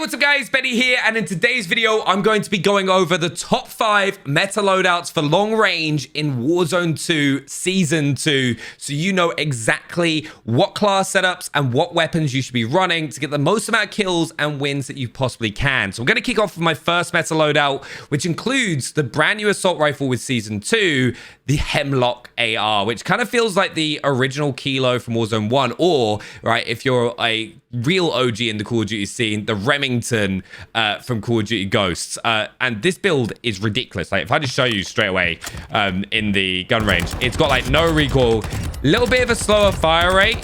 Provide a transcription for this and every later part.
What's up guys, Benny here, and in today's video I'm going to be going over the top 5 meta loadouts for long range in Warzone 2 Season 2, so you know exactly what class setups and what weapons you should be running to get the most amount of kills and wins that you possibly can. So I'm going to kick off with my first meta loadout, which includes the brand new assault rifle with Season 2, the Hemlock AR, which kind of feels like the original Kilo from Warzone 1, or, right, if you're a real OG in the Call of Duty scene, the Remington from Call of Duty Ghosts. And this build is ridiculous. Like, if I just show you straight away in the gun range, it's got like no recoil, a little bit of a slower fire rate,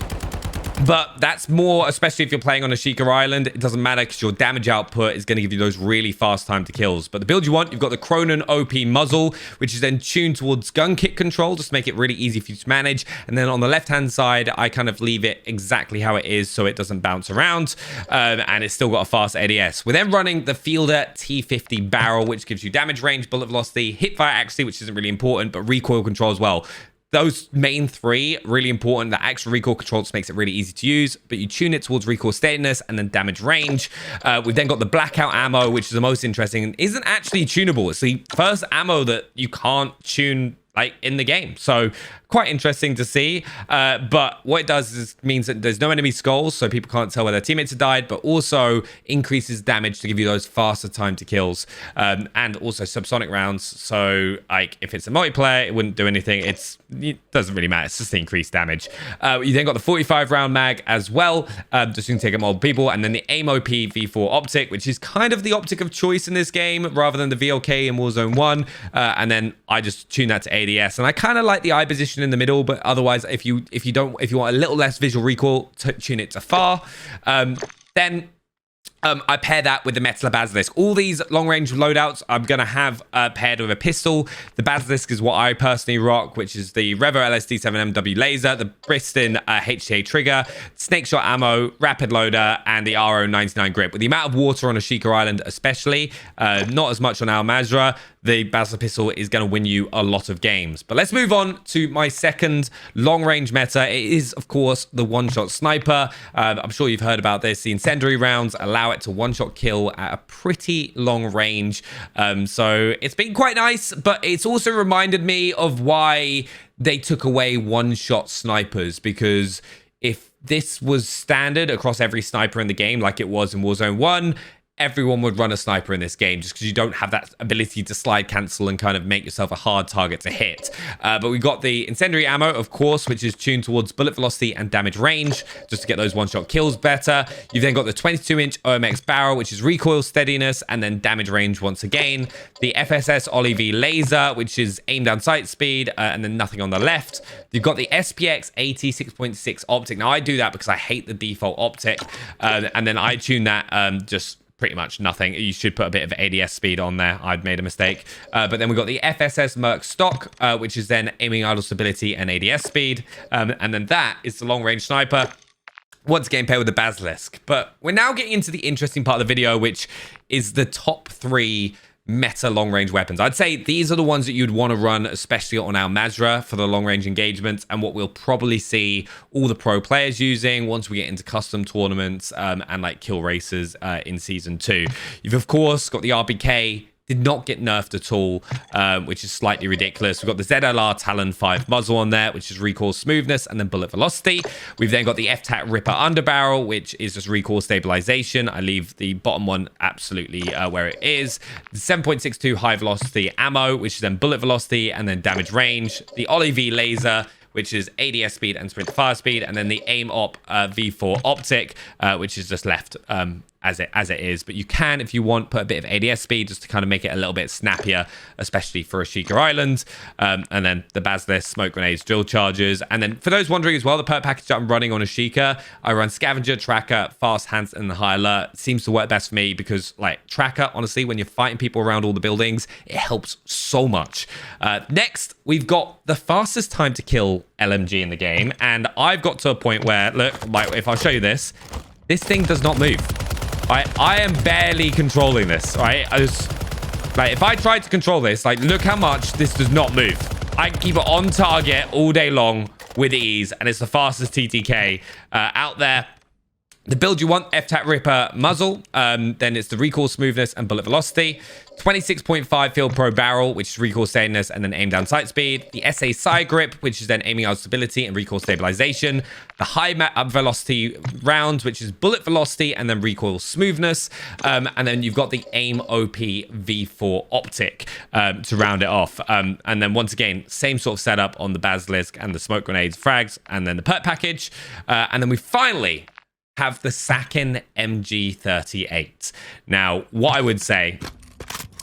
but that's more, especially if you're playing on Ashika Island, it doesn't matter because your damage output is going to give you those really fast time to kills. But the build you want, you've got the Cronen OP muzzle, which is then tuned towards gun kick control, just to make it really easy for you to manage. And then on the left-hand side, I kind of leave it exactly how it is so it doesn't bounce around. And it's still got a fast ADS. We're then running the Fielder T50 barrel, which gives you damage range, bullet velocity, hipfire accuracy, which isn't really important, but recoil control as well. Those main three, really important. The extra recoil control just makes it really easy to use, but you tune it towards recoil steadiness and then damage range. We've then got the blackout ammo, which is the most interesting and isn't actually tunable. It's the first ammo that you can't tune like in the game. So quite interesting to see. But what it does is means that there's no enemy skulls, so people can't tell where their teammates have died, but also increases damage to give you those faster time to kills. And also subsonic rounds. So like if it's a multiplayer, it wouldn't do anything. It doesn't really matter. It's just the increased damage. You then got the 45 round mag as well. Just so you can take out multiple people. And then the AIM-OP V4 optic, which is kind of the optic of choice in this game rather than the VLK in Warzone 1. And then I just tune that to ADS. And I kind of like the eye position in the middle, but otherwise if you want a little less visual recoil, tune it to far. Then I pair that with the Metal Basilisk. All these long-range loadouts I'm going to have paired with a pistol. The Basilisk is what I personally rock, which is the Revo LSD-7MW laser, the Briston HTA trigger, snake shot ammo, rapid loader, and the RO99 grip. With the amount of water on Ashika Island especially, not as much on Al Mazrah, the Basilisk pistol is going to win you a lot of games. But let's move on to my second long-range meta. It is, of course, the one-shot sniper. I'm sure you've heard about this. The incendiary rounds allow it to one-shot kill at a pretty long range. So it's been quite nice, but it's also reminded me of why they took away one-shot snipers, because if this was standard across every sniper in the game like it was in Warzone 1, everyone would run a sniper in this game just because you don't have that ability to slide cancel and kind of make yourself a hard target to hit. But we got the incendiary ammo, of course, which is tuned towards bullet velocity and damage range just to get those one-shot kills better. You've then got the 22-inch OMX barrel, which is recoil steadiness and then damage range once again. The FSS Ollie V laser, which is aim down sight speed and then nothing on the left. You've got the SPX 86.6 optic. Now, I do that because I hate the default optic. And then I tune that just pretty much nothing. You should put a bit of ADS speed on there. I'd made a mistake. But then we've got the FSS Merc stock, which is then aiming idle stability and ADS speed. And then that is the long-range sniper. Once again, paired with the Basilisk. But we're now getting into the interesting part of the video, which is the top 3 meta long-range weapons. I'd say these are the ones that you'd want to run, especially on Al Mazrah for the long-range engagements, and what we'll probably see all the pro players using once we get into custom tournaments and like kill races in Season 2. You've, of course, got the RPK. Did not get nerfed at all, which is slightly ridiculous. We've got the ZLR Talon 5 muzzle on there, which is recoil smoothness and then bullet velocity. We've then got the FTAC Ripper underbarrel, which is just recoil stabilization. I leave the bottom one absolutely where it is. The 7.62 high velocity ammo, which is then bullet velocity and then damage range. The Ollie V laser, which is ADS speed and sprint fire speed, and then the AIM-OP V4 optic, which is just left as it is. But you can, if you want, put a bit of ADS speed just to kind of make it a little bit snappier, especially for Ashika Island. And then the Basilisk, smoke grenades, drill charges. And then for those wondering as well, the perk package that I'm running on Ashika, I run Scavenger, Tracker, Fast Hands, and High Alert. It seems to work best for me because, like, Tracker, honestly, when you're fighting people around all the buildings, it helps so much. Next, we've got the fastest time to kill LMG in the game. And I've got to a point where, look, like, if I'll show you this thing does not move. I am barely controlling this, right? Like, if I tried to control this, like, look how much this does not move. I can keep it on target all day long with ease, and it's the fastest TTK out there. The build you want, F-Tat Ripper muzzle, then it's the recoil smoothness and bullet velocity, 26.5 field pro barrel, which is recoil steadiness and then aim down sight speed, the SA side grip, which is then aiming out stability and recoil stabilization, the high velocity rounds, which is bullet velocity and then recoil smoothness, and then you've got the aim OP V4 optic to round it off. And then once again, same sort of setup on the basilisk and the smoke grenades, frags, and then the perk package. And then we finally have the Sakin MG38. Now, what I would say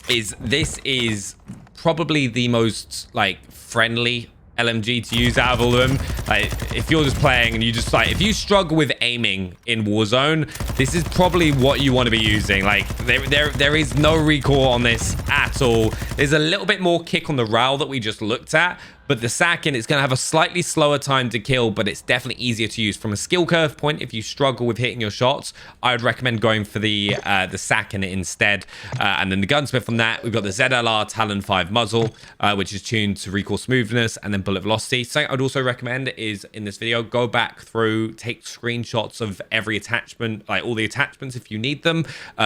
is this is probably the most like friendly LMG to use out of all of them. Like, if you're just playing and you just like, if you struggle with aiming in Warzone, this is probably what you want to be using. Like, there is no recoil on this at all. There's a little bit more kick on the RAAL that we just looked at, but the Sakin, it's going to have a slightly slower time to kill, but it's definitely easier to use. From a skill curve point, if you struggle with hitting your shots, I would recommend going for the Sakin instead. And then the gunsmith from that, we've got the ZLR Talon 5 muzzle, which is tuned to recoil smoothness and then bullet velocity. Something I'd also recommend is, in this video, go back through, take screenshots of every attachment, like all the attachments if you need them,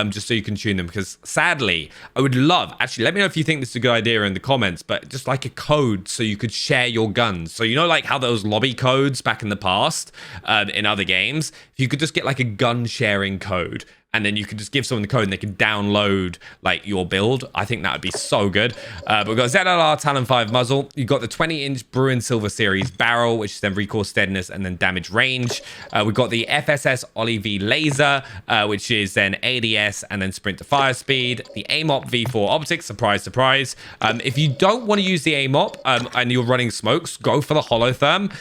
just so you can tune them. Because sadly, I would love, actually, let me know if you think this is a good idea in the comments, but just like a code so you could share your guns. So you know, like how those lobby codes back in the past in other games, if you could just get like a gun sharing code, and then you could just give someone the code and they could download like your build. I think that would be so good. But we've got ZLR Talon 5 muzzle. You've got the 20-inch Bruin Silver Series barrel, which is then recoil steadiness and then damage range. We've got the FSS Ollie V laser, which is then ADS and then sprint to fire speed. The AIM-OP V4 optics, surprise, surprise. If you don't want to use the AIM-OP and you're running smokes, go for the Holotherm.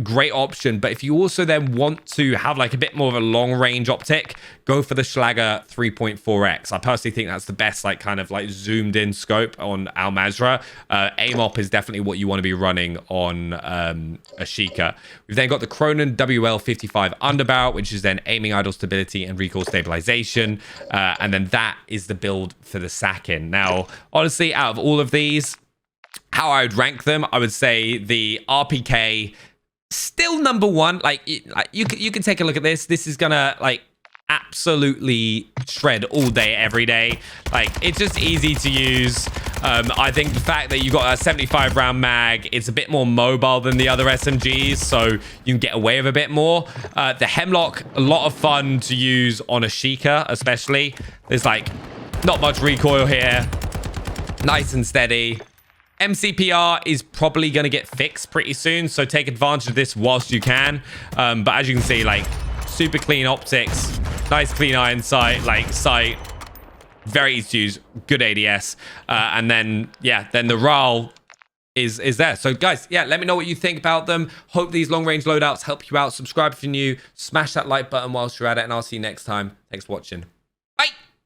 Great option. But if you also then want to have like a bit more of a long range optic, go for the Schlager 3.4x. I personally think that's the best, like, kind of like zoomed in scope on Al Mazrah. AIM-OP is definitely what you want to be running on Ashika. We've then got the Cronen WL55 underbarrel, which is then aiming idle stability and recoil stabilization. And then that is the build for the Sakin. Now, honestly, out of all of these, how I would rank them, I would say the RPK still number one. Like you can take a look at this. This is gonna like absolutely shred all day every day. Like, it's just easy to use. I think the fact that you've got a 75 round mag, it's a bit more mobile than the other SMGs, so you can get away with a bit more. The Hemlock, a lot of fun to use on a Sheikah, especially. There's like not much recoil here, nice and steady. MCPR is probably going to get fixed pretty soon, so take advantage of this whilst you can. But as you can see, like, super clean optics, nice clean iron sight, very easy to use, good ADS, and then yeah, then the RAAL is there. So guys, yeah, let me know what you think about them. Hope these long range loadouts help you out. Subscribe if you're new, smash that like button whilst you're at it, and I'll see you next time. Thanks for watching.